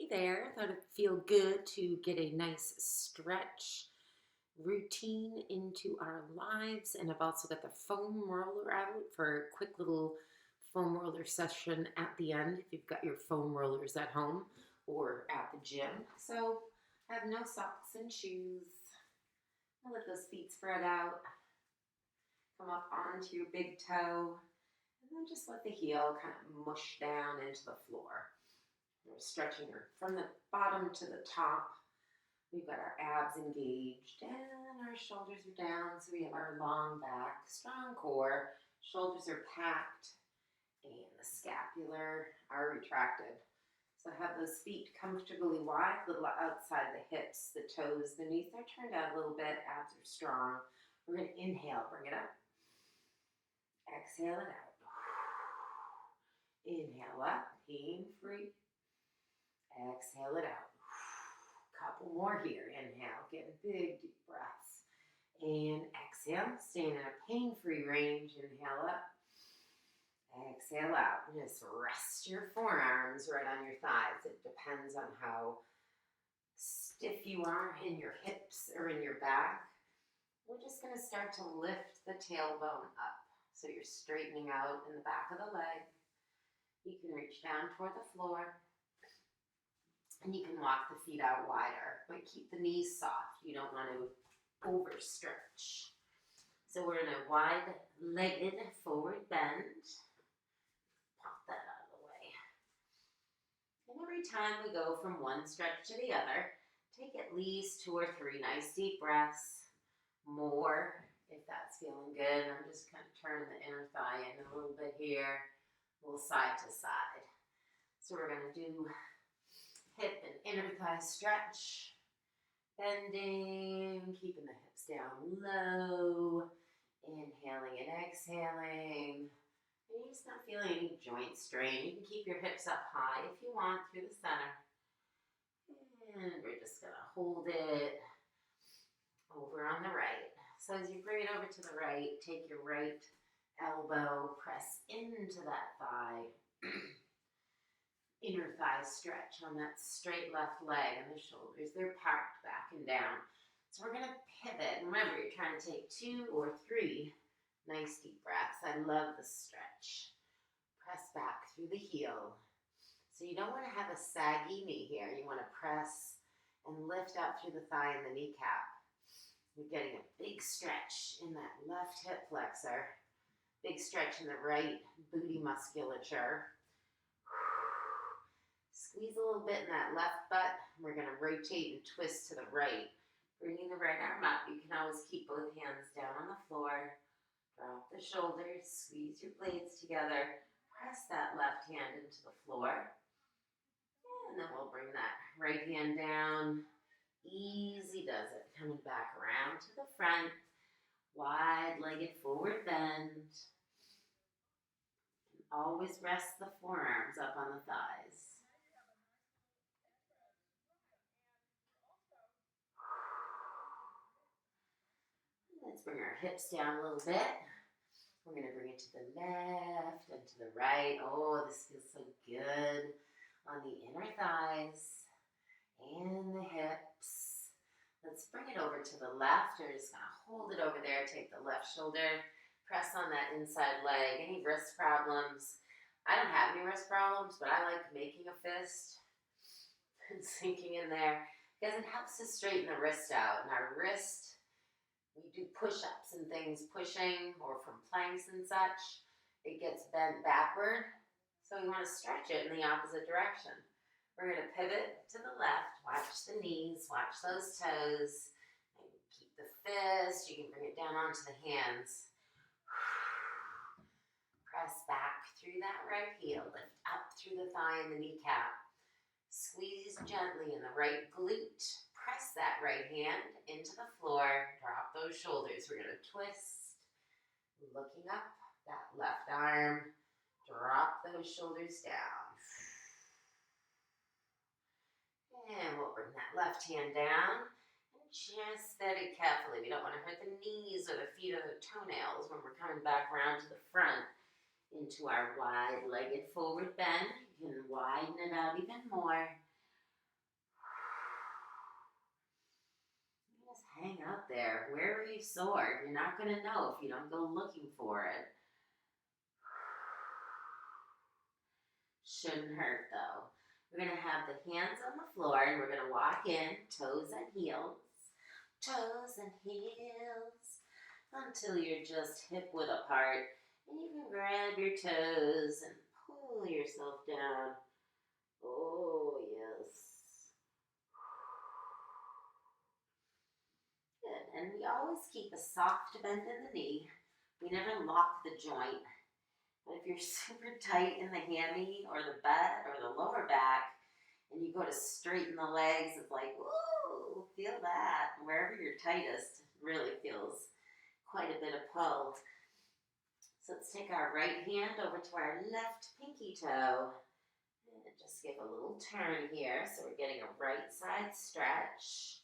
Hey there, thought it'd feel good to get a nice stretch routine into our lives. And I've also got the foam roller out for a quick little foam roller session at the end if you've got your foam rollers at home or at the gym. So I have no socks and shoes. I'll let those feet spread out, come up onto your big toe, and then just let the heel kind of mush down into the floor. We're stretching her from the bottom to the top. We've got our abs engaged and our shoulders are down. So we have our long back, strong core, shoulders are packed, and the scapular are retracted. So have those feet comfortably wide, a little outside the hips, the toes, the knees are turned out a little bit, abs are strong. We're going to inhale, bring it up. Exhale it out. Inhale up, pain-free. Exhale it out. Couple more here. Inhale, get big deep breaths. And exhale, staying in a pain-free range. Inhale up. Exhale out. Just rest your forearms right on your thighs. It depends on how stiff you are in your hips or in your back. We're just going to start to lift the tailbone up. So you're straightening out in the back of the leg. You can reach down toward the floor. And you can walk the feet out wider, but keep the knees soft. You don't want to overstretch. So we're in a wide-legged forward bend. Pop that out of the way. And every time we go from one stretch to the other, take at least 2 or 3 nice deep breaths. More, if that's feeling good. I'm just kind of turning the inner thigh in a little bit here, a little side to side. So we're going to do hip and inner thigh stretch, bending, keeping the hips down low, inhaling and exhaling. And you're just not feeling any joint strain. You can keep your hips up high if you want through the center. And we're just going to hold it over on the right. So as you bring it over to the right, take your right elbow, press into that thigh. Inner thigh stretch on that straight left leg and the shoulders. They're parked back and down. So we're going to pivot. Remember, you're trying to take 2 or 3 nice deep breaths. I love the stretch. Press back through the heel. So you don't want to have a saggy knee here. You want to press and lift up through the thigh and the kneecap. You're getting a big stretch in that left hip flexor. Big stretch in the right booty musculature. Squeeze a little bit in that left butt. We're going to rotate and twist to the right. Bringing the right arm up. You can always keep both hands down on the floor. Drop the shoulders. Squeeze your blades together. Press that left hand into the floor. And then we'll bring that right hand down. Easy does it. Coming back around to the front. Wide-legged forward bend. And always rest the forearms up on the thighs. Let's bring our hips down a little bit. We're going to bring it to the left and to the right. Oh, this feels so good on the inner thighs and the hips. Let's bring it over to the left. We're just going to hold it over there. Take the left shoulder. Press on that inside leg. Any wrist problems? I don't have any wrist problems, but I like making a fist and sinking in there because it helps to straighten the wrist out. And our wrist, we do push-ups and things, pushing or from planks and such, it gets bent backward. So we want to stretch it in the opposite direction. We're going to pivot to the left, watch the knees, watch those toes. Keep the fist, you can bring it down onto the hands. Press back through that right heel, lift up through the thigh and the kneecap. Squeeze gently in the right glute. Press that right hand into the floor. Drop those shoulders. We're going to twist. Looking up, that left arm. Drop those shoulders down. And we'll bring that left hand down. And just steady carefully. We don't want to hurt the knees or the feet or the toenails when we're coming back around to the front into our wide-legged forward bend. You can widen it out even more. out there. Where were you sore? You're not going to know if you don't go looking for it. Shouldn't hurt though. We're going to have the hands on the floor and we're going to walk in, toes and heels, toes and heels, until you're just hip width apart. And you can grab your toes and pull yourself down. Oh, yes. Good. And we always keep a soft bend in the knee. We never lock the joint. But if you're super tight in the hammy or the butt or the lower back, and you go to straighten the legs, it's like, ooh, feel that. Wherever you're tightest really feels quite a bit of pull. So let's take our right hand over to our left pinky toe. And just give a little turn here. So we're getting a right side stretch.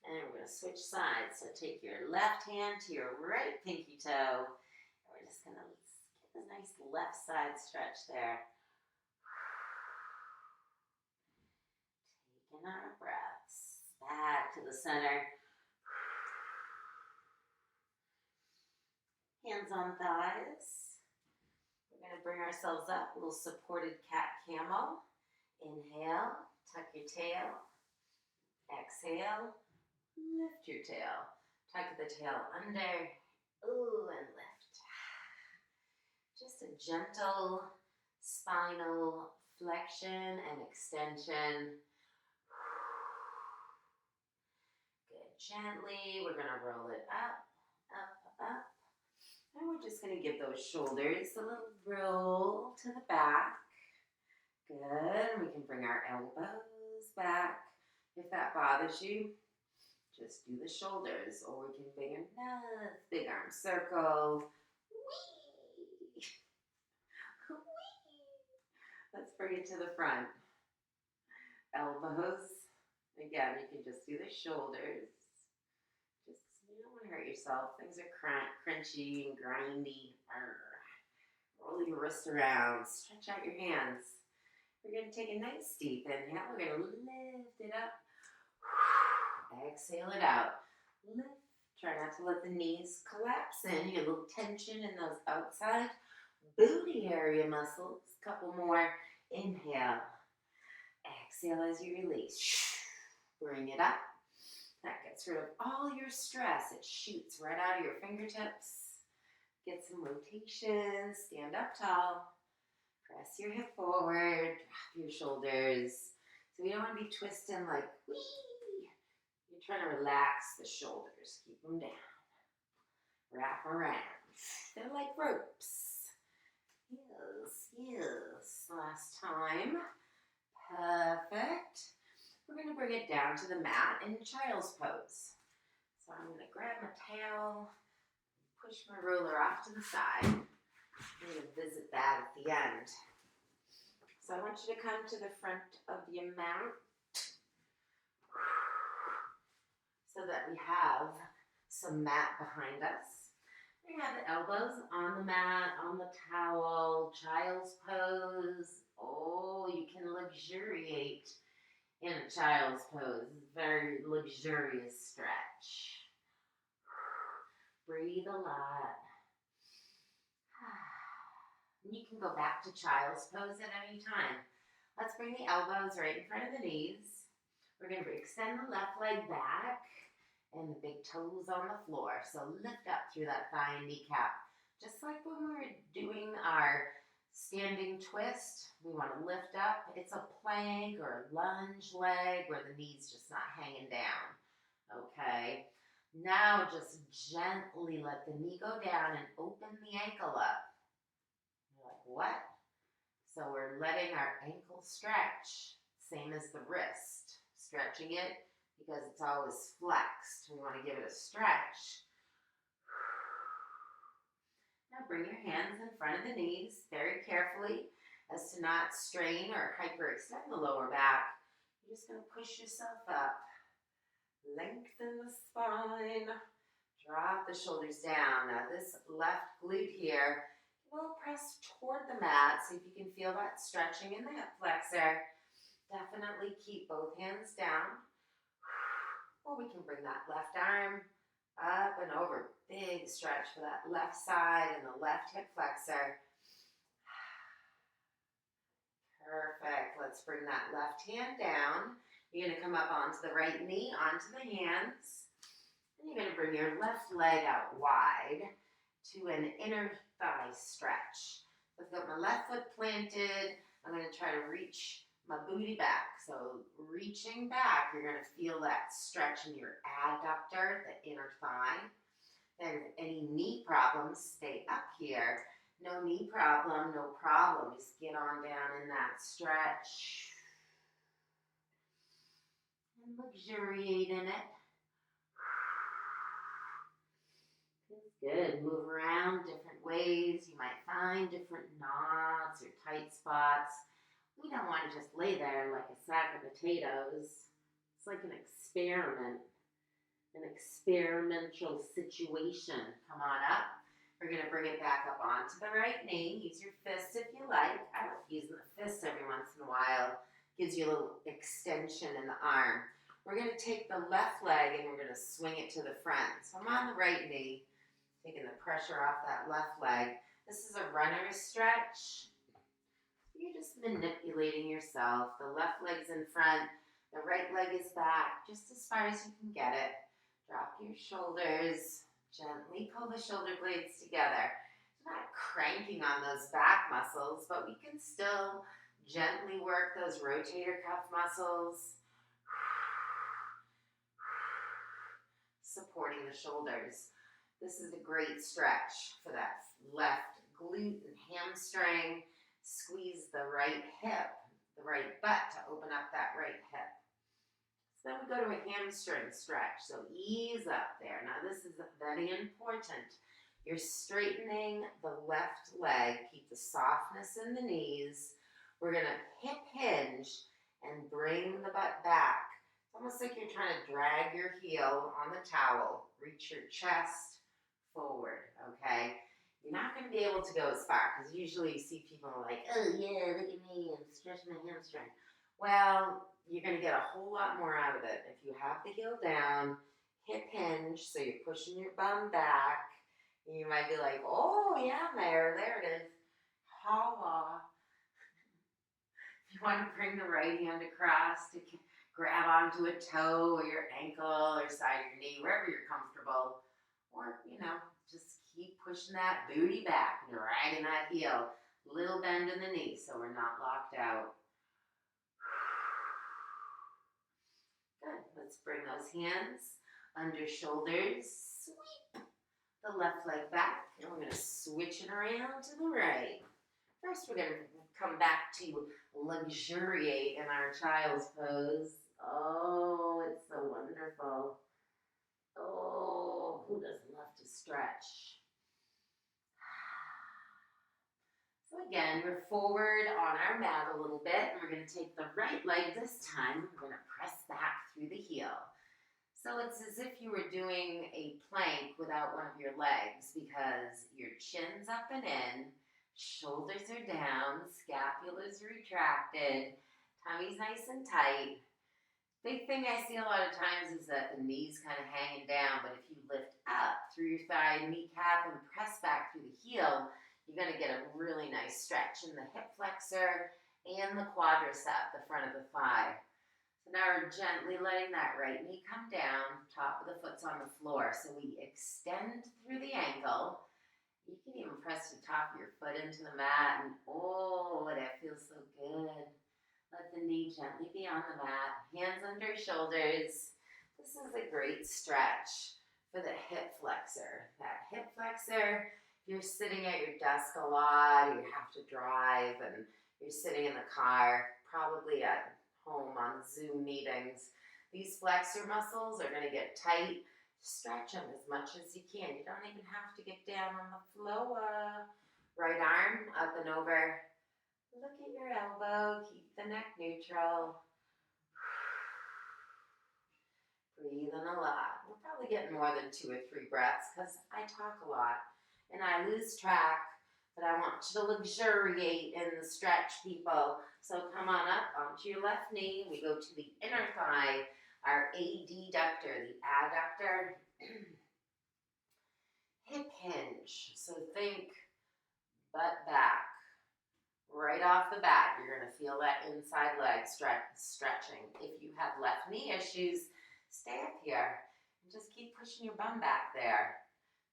And we're going to switch sides. So take your left hand to your right pinky toe. And we're just going to get a nice left side stretch there. Taking our breaths back to the center. Hands on thighs. We're going to bring ourselves up. A little supported cat camel. Inhale. Tuck your tail. Exhale. Lift your tail. Tuck the tail under. Ooh, and lift. Just a gentle spinal flexion and extension. Good. Gently, we're going to roll it up, up, up. And we're just going to give those shoulders a little roll to the back. Good. We can bring our elbows back. If that bothers you, just do the shoulders, or we can bring a nice big arm circle. Whee! Whee! Let's bring it to the front. Elbows. Again, you can just do the shoulders. Just, you don't want to hurt yourself. Things are crunchy and grindy. Roll your wrist around. Stretch out your hands. We're going to take a nice deep inhale. We're going to lift it up. Exhale it out. Lift. Try not to let the knees collapse in. You get a little tension in those outside booty area muscles. Couple more. Inhale. Exhale as you release. Bring it up. That gets rid of all your stress. It shoots right out of your fingertips. Get some rotation. Stand up tall. Press your hip forward. Drop your shoulders. So we don't want to be twisting like, whee! You're trying to relax the shoulders. Keep them down. Wrap around. They're like ropes. Yes, yes. Last time. Perfect. We're going to bring it down to the mat in child's pose. So I'm going to grab my towel, push my roller off to the side. I'm going to visit that at the end. So I want you to come to the front of your mat so that we have some mat behind us. We have the elbows on the mat, on the towel, child's pose. Oh, you can luxuriate in a child's pose. Very luxurious stretch. Breathe a lot. You can go back to child's pose at any time. Let's bring the elbows right in front of the knees. We're going to extend the left leg back and the big toes on the floor. So lift up through that thigh and kneecap. Just like when we were doing our standing twist, we want to lift up. It's a plank or a lunge leg where the knee's just not hanging down. Okay. Now just gently let the knee go down and open the ankle up. You're like, what? So we're letting our ankle stretch, same as the wrist. Stretching it because it's always flexed. We want to give it a stretch. Now bring your hands in front of the knees very carefully as to not strain or hyperextend the lower back. You're just going to push yourself up. Lengthen the spine. Drop the shoulders down. Now this left glute here will press toward the mat. See if you can feel that stretching in the hip flexor. Definitely keep both hands down. Or we can bring that left arm up and over. Big stretch for that left side and the left hip flexor. Perfect. Let's bring that left hand down. You're going to come up onto the right knee, onto the hands. And you're going to bring your left leg out wide to an inner thigh stretch. So I've got my left foot planted. I'm going to try to reach my booty back. So reaching back, you're going to feel that stretch in your adductor, the inner thigh. And any knee problems, stay up here. No knee problem, no problem. Just get on down in that stretch. And luxuriate in it. Feels good. Move around different ways. You might find different knots or tight spots. We don't want to just lay there like a sack of potatoes. It's like an experiment, an experimental situation. Come on up. We're going to bring it back up onto the right knee. Use your fists if you like. I like using the fists every once in a while. Gives you a little extension in the arm. We're going to take the left leg and we're going to swing it to the front. So I'm on the right knee, taking the pressure off that left leg. This is a runner's stretch. You're just manipulating yourself. The left leg's in front. The right leg is back, just as far as you can get it. Drop your shoulders. Gently pull the shoulder blades together. We're not cranking on those back muscles, but we can still gently work those rotator cuff muscles. Supporting the shoulders. This is a great stretch for that left glute and hamstring. Squeeze the right hip, the right butt to open up that right hip. So then we go to a hamstring stretch. So ease up there. Now this is very important. You're straightening the left leg. Keep the softness in the knees. We're going to hip hinge and bring the butt back. It's almost like you're trying to drag your heel on the towel. Reach your chest forward, okay? You're not going to be able to go as far because usually you see people like, oh yeah, look at me, I'm stretching my hamstring. Well, you're going to get a whole lot more out of it if you have the heel down, hip hinge, so you're pushing your bum back. And you might be like, oh yeah, there it is. Holla. If you want to bring the right hand across to grab onto a toe or your ankle or side of your knee, wherever you're comfortable, or, just keep pushing that booty back, dragging that heel. Little bend in the knee so we're not locked out. Good. Let's bring those hands under shoulders. Sweep the left leg back. And we're going to switch it around to the right. First, we're going to come back to luxuriate in our child's pose. Oh, it's so wonderful. Oh, who doesn't love to stretch? So again, we're forward on our mat a little bit, and we're going to take the right leg this time. We're going to press back through the heel. So it's as if you were doing a plank without one of your legs because your chin's up and in, shoulders are down, scapulas are retracted, tummy's nice and tight. Big thing I see a lot of times is that the knee's kind of hanging down, but if you lift up through your thigh and kneecap and press back through the heel, you're going to get a really nice stretch in the hip flexor and the quadricep, the front of the thigh. So now we're gently letting that right knee come down, top of the foot's on the floor. So we extend through the ankle. You can even press the top of your foot into the mat, and oh, that feels so good. Let the knee gently be on the mat, hands under shoulders. This is a great stretch for the hip flexor. That hip flexor, if you're sitting at your desk a lot, or you have to drive, and you're sitting in the car, probably at home on Zoom meetings, these flexor muscles are going to get tight. Stretch them as much as you can. You don't even have to get down on the floor. Right arm up and over. Look at your elbow. Keep the neck neutral. Breathing a lot. We're probably getting more than 2 or 3 breaths because I talk a lot and I lose track. But I want you to luxuriate in the stretch, people. So come on up onto your left knee. We go to the inner thigh. our adductor, the adductor, hip hinge. So think butt back. Right off the bat, you're going to feel that inside leg stretching. If you have left knee issues, stay up here and just keep pushing your bum back there.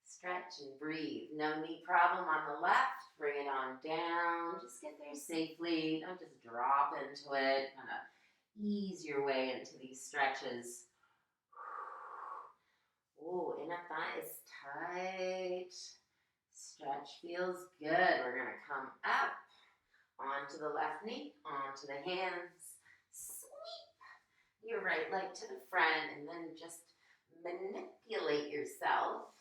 Stretch and breathe. No knee problem on the left. Bring it on down. Just get there safely. Don't just drop into it. Kind of ease your way into these stretches. Oh, inner thigh is tight. Stretch feels good. We're going to come up. Onto the left knee, onto the hands, sweep your right leg to the front, and then just manipulate yourself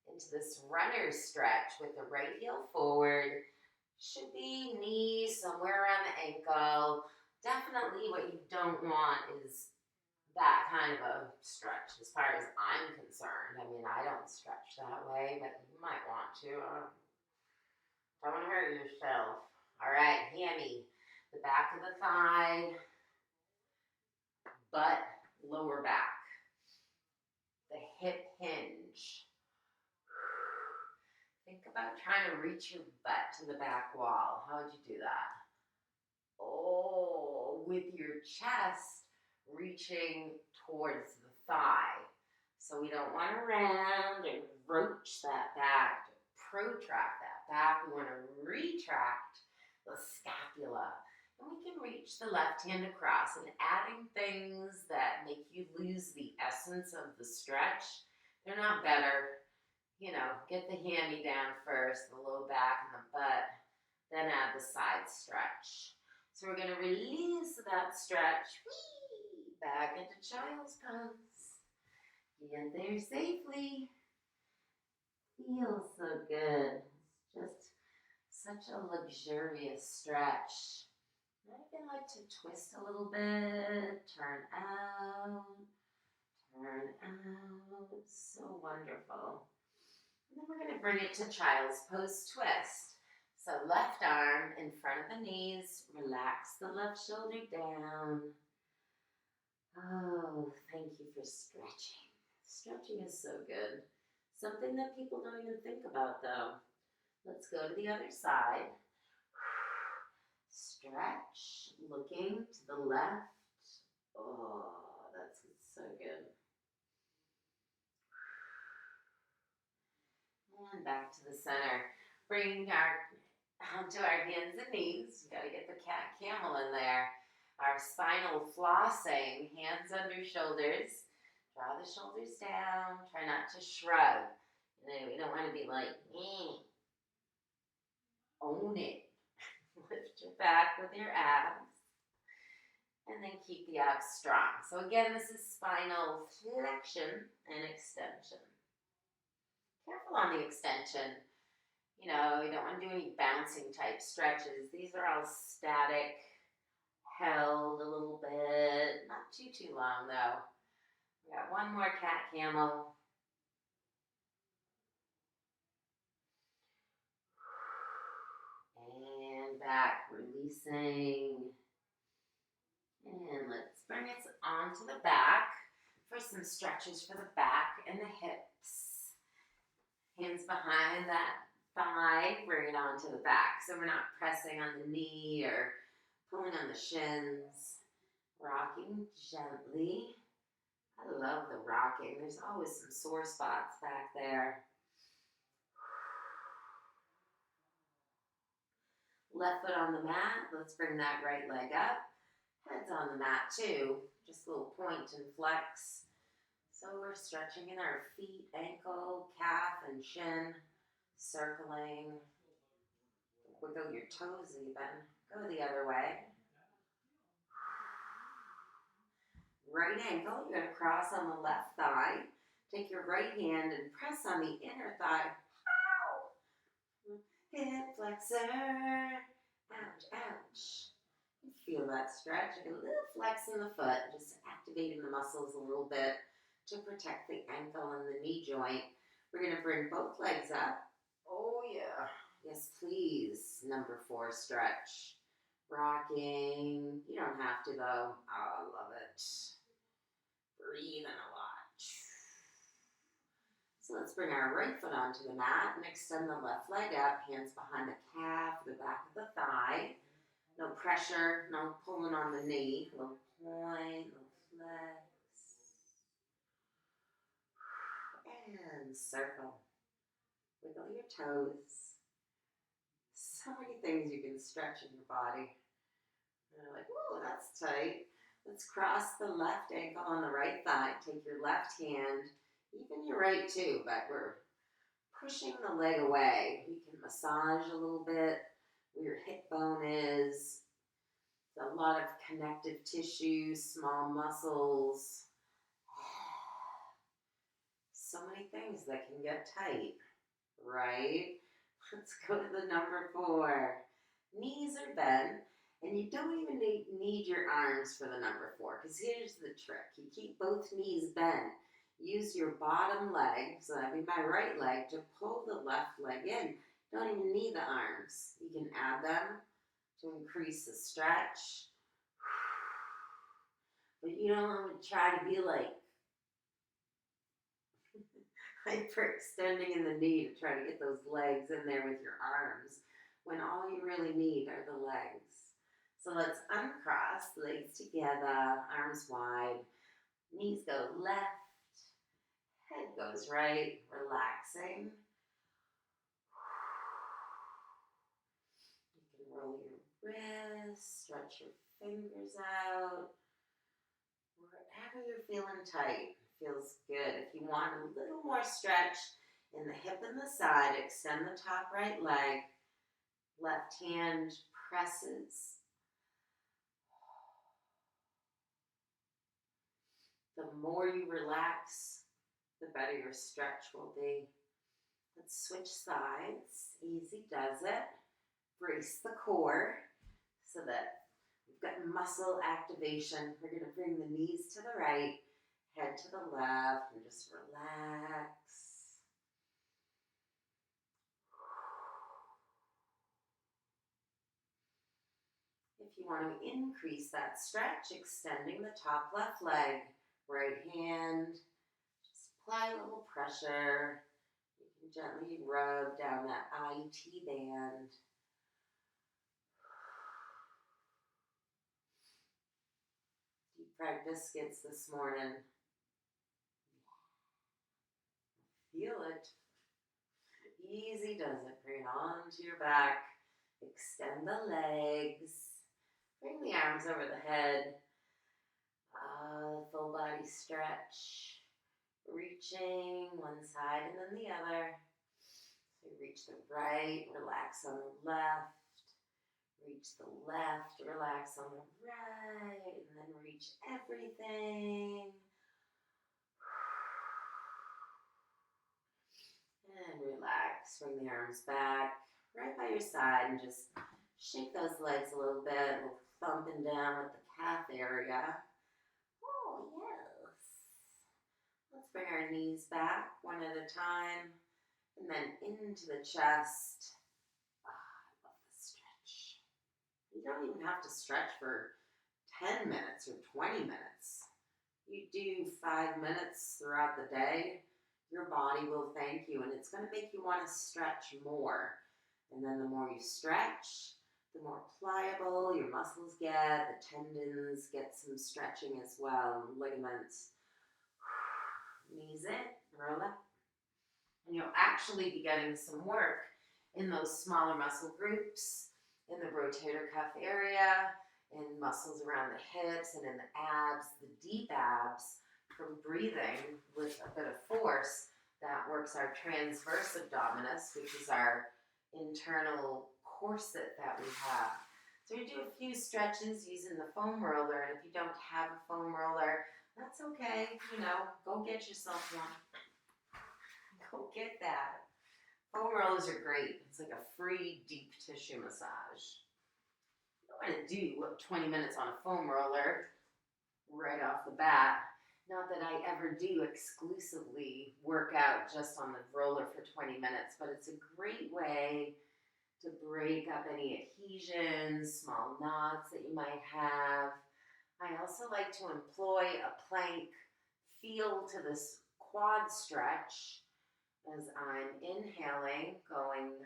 into this runner stretch with the right heel forward. Should be knee somewhere around the ankle. Definitely what you don't want is that kind of a stretch as far as I'm concerned. I mean, I don't stretch that way, but you might want to. Don't hurt yourself. All right, hammy, the back of the thigh, butt, lower back, the hip hinge. Think about trying to reach your butt to the back wall. How would you do that? Oh, with your chest reaching towards the thigh. So we don't want to round and roach that back, to protract that back. We want to retract the scapula. And we can reach the left hand across, and adding things that make you lose the essence of the stretch, they're not better. You know, get the hammy down first, the low back and the butt, then add the side stretch. So we're going to release that stretch. Whee! Back into child's pose. Get there safely. Feels so good. It's just such a luxurious stretch. I can like to twist a little bit, turn out. So wonderful. And then we're going to bring it to child's pose twist. So left arm in front of the knees, relax the left shoulder down. Oh, thank you for stretching. Stretching is so good. Something that people don't even think about though. Let's go to the other side. Stretch, looking to the left. Oh, that's so good. And back to the center. Bringing onto our hands and knees. Got to get the cat camel in there. Our spinal flossing, hands under shoulders. Draw the shoulders down. Try not to shrug. We don't want to be like, own it. Lift your back with your abs. And then keep the abs strong. So again, this is spinal flexion and extension. Careful on the extension. You know, you don't want to do any bouncing type stretches. These are all static, held a little bit. Not too long though. We got one more cat camel. And back, releasing. And let's bring it onto the back for some stretches for the back and the hips. Hands behind that thigh, bring it onto the back. So we're not pressing on the knee or pulling on the shins. Rocking gently. I love the rocking. There's always some sore spots back there. Left foot on the mat. Let's bring that right leg up. Head's on the mat too. Just a little point and flex. So we're stretching in our feet, ankle, calf, and shin. Circling. Wiggle your toes even. Go the other way. Right ankle, you're going to cross on the left thigh. Take your right hand and press on the inner thigh. Ow! Hip flexor. Ouch, ouch. You feel that stretch. A little flex in the foot, just activating the muscles a little bit to protect the ankle and the knee joint. We're going to bring both legs up. Oh, yeah. Yes, please. Number 4 stretch. Rocking. You don't have to, though. Oh, I love it. breathing a lot. So let's bring our right foot onto the mat and extend the left leg up, hands behind the calf, the back of the thigh. No pressure, no pulling on the knee. Little point, little flex. And circle. Wiggle your toes. So many things you can stretch in your body. And you're like, ooh, that's tight. Let's cross the left ankle on the right thigh. Take your left hand, even your right too, but we're pushing the leg away. You can massage a little bit where your hip bone is. A lot of connective tissue, small muscles. So many things that can get tight, right? Let's go to the number 4. Knees are bent, and you don't even need your arms for the number 4, because here's the trick. You keep both knees bent. Use your bottom leg, so that'd be my right leg, to pull the left leg in. Don't even need the arms. You can add them to increase the stretch. But you don't want to try to be like hyperextending in the knee to try to get those legs in there with your arms, when all you really need are the legs. So let's uncross, legs together, arms wide, knees go left, head goes right, relaxing. You can roll your wrists, stretch your fingers out. Wherever you're feeling tight, feels good. If you want a little more stretch in the hip and the side, extend the top right leg. Left hand presses. The more you relax, the better your stretch will be. Let's switch sides. Easy does it. Brace the core so that we've got muscle activation. We're going to bring the knees to the right, head to the left, and just relax. If you want to increase that stretch, extending the top left leg, right hand, just apply a little pressure. You can gently rub down that IT band. Deep fried biscuits this morning. Feel it. Easy does it. Bring it onto your back. Extend the legs. Bring the arms over the head. Full body stretch. Reaching one side and then the other. So you reach the right, relax on the left. Reach the left, relax on the right, and then reach everything. And relax. Bring the arms back right by your side and just shake those legs a little bit. A little thumping down with the calf area. Oh, yes. Let's bring our knees back one at a time and then into the chest. I love this stretch. You don't even have to stretch for 10 minutes or 20 minutes. You do 5 minutes throughout the day, your body will thank you, and it's going to make you want to stretch more. And then the more you stretch, the more pliable your muscles get, the tendons get some stretching as well, ligaments. Knees in, roll up. And you'll actually be getting some work in those smaller muscle groups, in the rotator cuff area, in muscles around the hips and in the abs, the deep abs, from breathing with a bit of force. That works our transverse abdominis, which is our internal corset that we have. So you do a few stretches using the foam roller, and if you don't have a foam roller, that's okay. Go get yourself one. Go get that. Foam rollers are great. It's like a free deep tissue massage. You don't want to do 20 minutes on a foam roller right off the bat. Not that I ever do exclusively work out just on the roller for 20 minutes, but it's a great way to break up any adhesions, small knots that you might have. I also like to employ a plank feel to this quad stretch as I'm inhaling, going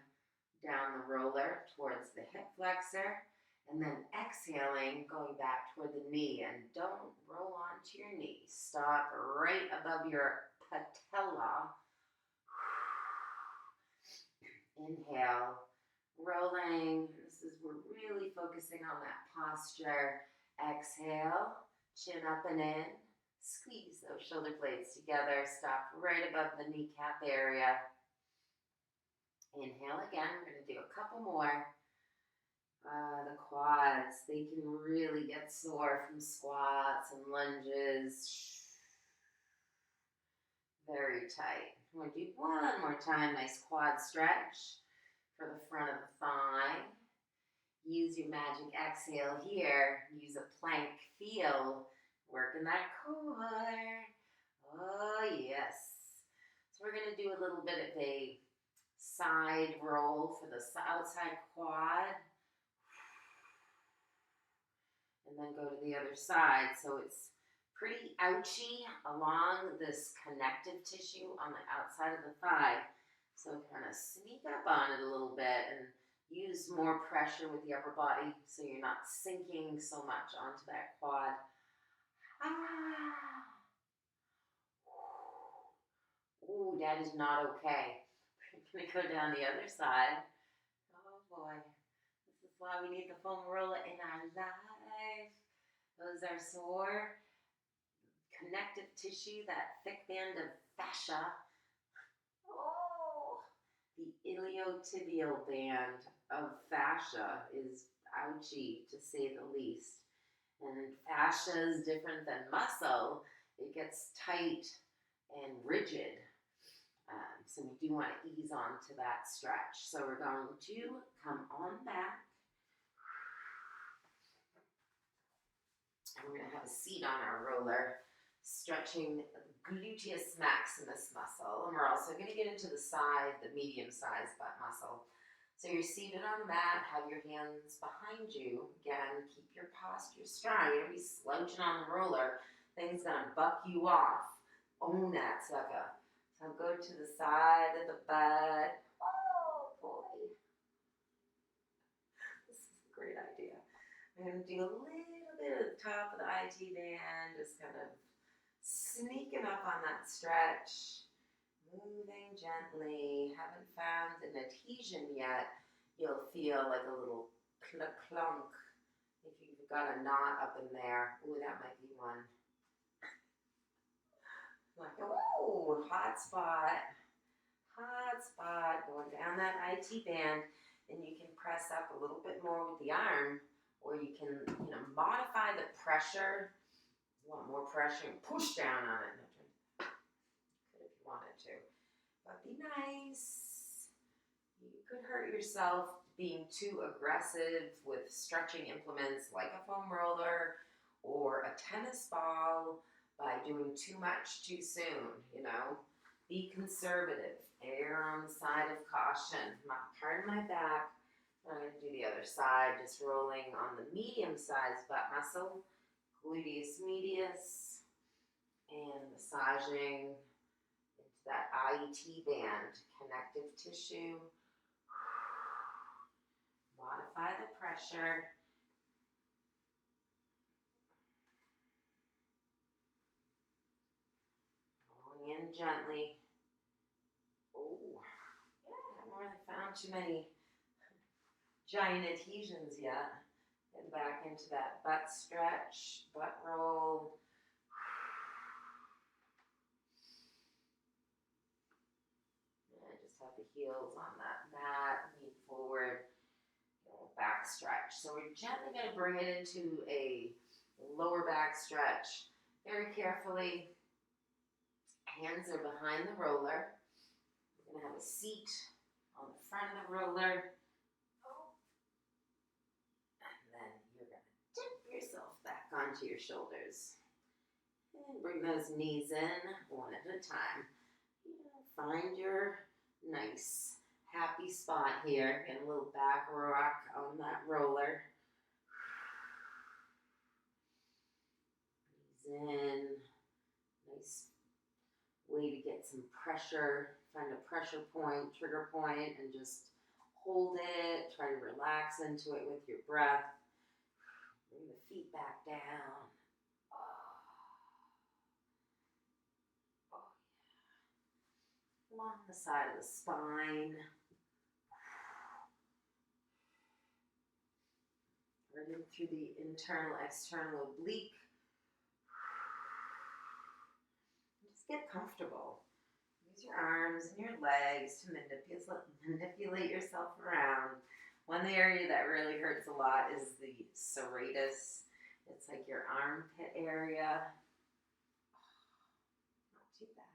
down the roller towards the hip flexor, and then exhaling, going back toward the knee. And don't roll onto your knee. Stop right above your patella. Inhale, rolling. We're really focusing on that posture. Exhale, chin up and in. Squeeze those shoulder blades together. Stop right above the kneecap area. Inhale again. We're going to do a couple more. The quads, they can really get sore from squats and lunges. Very tight. We'll do one more time. Nice quad stretch for the front of the thigh. Use your magic exhale here. Use a plank feel. Working that core. Oh, yes. So we're going to do a little bit of a side roll for the outside quad. And then go to the other side. So it's pretty ouchy along this connective tissue on the outside of the thigh. So kind of sneak up on it a little bit and use more pressure with the upper body so you're not sinking so much onto that quad. Ooh, that is not okay. We're going to go down the other side. Oh boy. This is why we need the foam roller in our life. Those are sore connective tissue, that thick band of fascia. Oh, the iliotibial band of fascia is ouchy, to say the least. And fascia is different than muscle. It gets tight and rigid. So we do want to ease on to that stretch. So we're going to come on back. And we're going to have a seat on our roller, stretching the gluteus maximus muscle. And we're also going to get into the side, the medium-sized butt muscle. So you're seated on the mat, have your hands behind you. Again, keep your posture strong. You're going to be slouching on the roller. Things going to buck you off. Own that sucker. So go to the side of the butt. Oh, boy. This is a great idea. I'm going to do a little bit at the top of the IT band, just kind of sneaking up on that stretch. Moving gently. Haven't found an adhesion yet. You'll feel like a little clunk if you've got a knot up in there. Ooh, that might be one. Like, oh, hot spot. Hot spot. Going down that IT band. And you can press up a little bit more with the arm, or you can, modify the pressure. You want more pressure and push down on it. Could if you wanted to. But be nice. You could hurt yourself being too aggressive with stretching implements like a foam roller or a tennis ball by doing too much too soon, Be conservative. Err on the side of caution. Pardon my back. I'm going to do the other side, just rolling on the medium-sized butt muscle, gluteus medius, and massaging into that IET band, connective tissue. Modify the pressure. Rolling in gently. Oh, yeah, I haven't really found too many giant adhesions yet. Get back into that butt stretch, butt roll. And just have the heels on that mat, lean forward, back stretch. So we're gently going to bring it into a lower back stretch. Very carefully. Hands are behind the roller. We're going to have a seat on the front of the roller. And then you're going to dip yourself back onto your shoulders. And bring those knees in one at a time. Find your nice, happy spot here. Get a little back rock on that roller. Knees in. Nice some pressure, find a pressure point, trigger point, and just hold it. Try to relax into it with your breath. Bring the feet back down. Along the side of the spine. Right in through the internal, external oblique. Just get comfortable. Use your arms and your legs to manipulate yourself around. One area that really hurts a lot is the serratus. It's like your armpit area. Not too bad.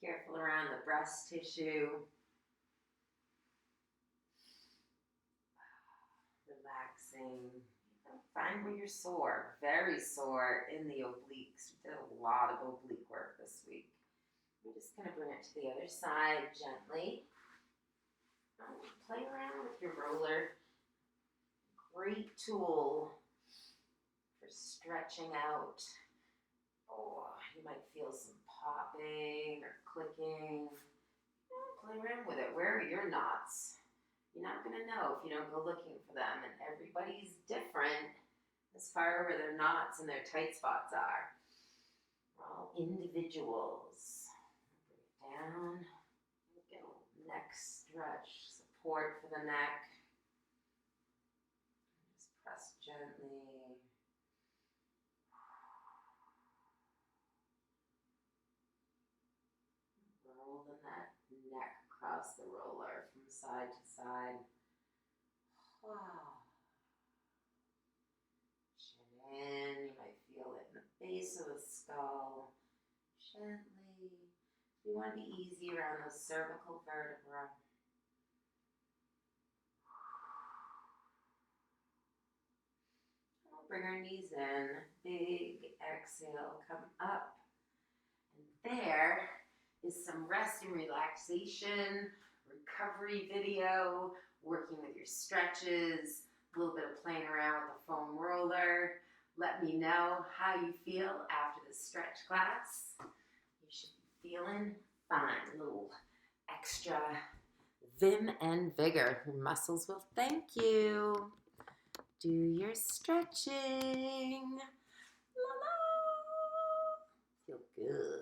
Careful around the breast tissue. Relaxing. Find where you're sore. Very sore in the obliques. We did a lot of oblique work this week. We're just going to bring it to the other side gently. Play around with your roller. Great tool for stretching out. Oh, you might feel some popping or clicking. Play around with it. Where are your knots? You're not going to know if you don't go looking for them. And everybody's different as far as where their knots and their tight spots are. We're all individuals. Bring it down. Get a little neck stretch. Support for the neck. Just press gently. Rolling that neck across the roller from side to side. Wow. Chin in. You might feel it in the base of the skull. Gently. You want to be easy around those cervical vertebrae. Bring our knees in. Big exhale. Come up. And there is some rest and relaxation, recovery video, working with your stretches, a little bit of playing around with the foam roller. Let me know how you feel after the stretch class. You should be feeling fine. A little extra vim and vigor. Your muscles will thank you. Do your stretching. La la. Feel good.